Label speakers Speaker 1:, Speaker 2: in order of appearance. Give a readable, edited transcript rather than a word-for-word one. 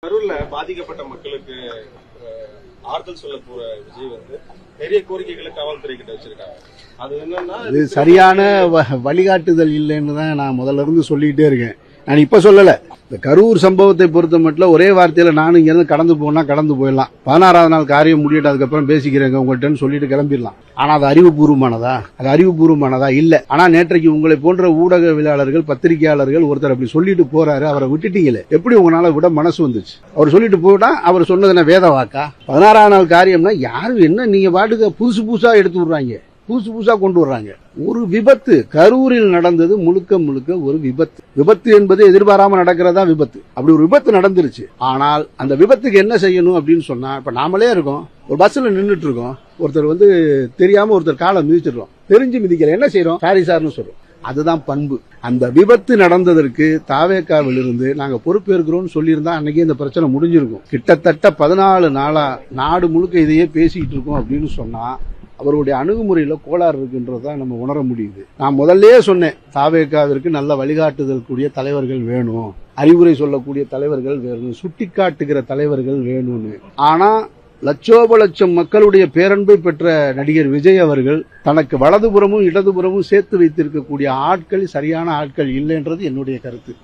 Speaker 1: கரூர்ல பாதிக்கப்பட்ட மக்களுக்கு ஆறுதல் சொல்ல போற விஜய் நிறைய கோரிக்கைகளை காவல்துறை கிட்ட வச்சிருக்காங்க. அது என்னன்னா
Speaker 2: இது சரியான வழிகாட்டுதல் இல்லைன்னு தான் நான் முதல்ல இருந்து சொல்லிக்கிட்டே இருக்கேன். நான் இப்ப சொல்லல. இந்த கரூர் சம்பவத்தை பொறுத்த மட்டும் ஒரே வார்த்தையில நானும் இங்க இருந்து கடந்து போனா கடந்து போயிடலாம். 16வது நாள் காரியம் முடியட்டு அதுக்கப்புறம் பேசிக்கிறேங்க உங்கள்கிட்ட சொல்லிட்டு கிளம்பிடலாம். ஆனா அது அறிவுபூர்வமானதா இல்ல. ஆனா நேற்றைக்கு உங்களை போன்ற ஊடகவியலாளர்கள் பத்திரிகையாளர்கள் ஒருத்தர் அப்படி சொல்லிட்டு போறாரு, அவரை விட்டுட்டீங்களே, எப்படி உங்களால விட மனசு வந்துச்சு? அவர் சொல்லிட்டு போயிட்டா அவர் சொன்னது என்ன வேத வாக்கா? 16வது நாள் காரியம்னா யாரும் என்ன நீங்க பாட்டுக்கு புதுசா எடுத்து விடுறாங்க, புதுசா கொண்டு வர்றாங்க. ஒரு விபத்து கரூரில் நடந்தது, முழுக்க ஒரு விபத்து என்பது எதிர்பாராம நடக்கிறதா விபத்து. அப்படி ஒரு விபத்து நடந்துருச்சு. ஆனால் அந்த விபத்துக்கு என்ன செய்யணும் அப்படின்னு சொன்னா, இப்ப நாமளே இருக்கோம், ஒரு பஸ்ல நின்றுட்டு இருக்கோம், ஒருத்தர் தெரியாம ஒருத்தர் காலை மிதிச்சிடறோம், தெரிஞ்சு மிதிக்கல, என்ன செய்யறோம்? சாரி சார்னு சொல்றோம். அதுதான் பண்பு. அந்த விபத்து நடந்ததற்கு தாவேக்காவில் இருந்து நாங்க பொறுப்பேற்கிறோம் சொல்லியிருந்தா அன்னைக்கு இந்த பிரச்சனை முடிஞ்சிருக்கும். கிட்டத்தட்ட 14 நாளா நாடு முழுக்க இதையே பேசிக்கிட்டு இருக்கோம் அப்படின்னு சொன்னா அவருடைய அணுகுமுறையில கோளாறு இருக்குன்றதான் நம்ம உணர முடியுது. நான் முதல்ல சொன்னேன், தாவேக்காவிற்கு நல்ல வழிகாட்டுதல் கூடிய தலைவர்கள் வேணும், அறிவுரை சொல்லக்கூடிய தலைவர்கள் வேணும், சுட்டி காட்டுகிற தலைவர்கள் வேணும்னு. ஆனா லட்சோப லட்சம் மக்களுடைய பேரன்பை பெற்ற நடிகர் விஜய் அவர்கள் தனக்கு வலதுபுறமும் இடதுபுறமும் சேர்த்து வைத்திருக்கக்கூடிய ஆட்கள் சரியான ஆட்கள் இல்லைன்றது என்னுடைய கருத்து.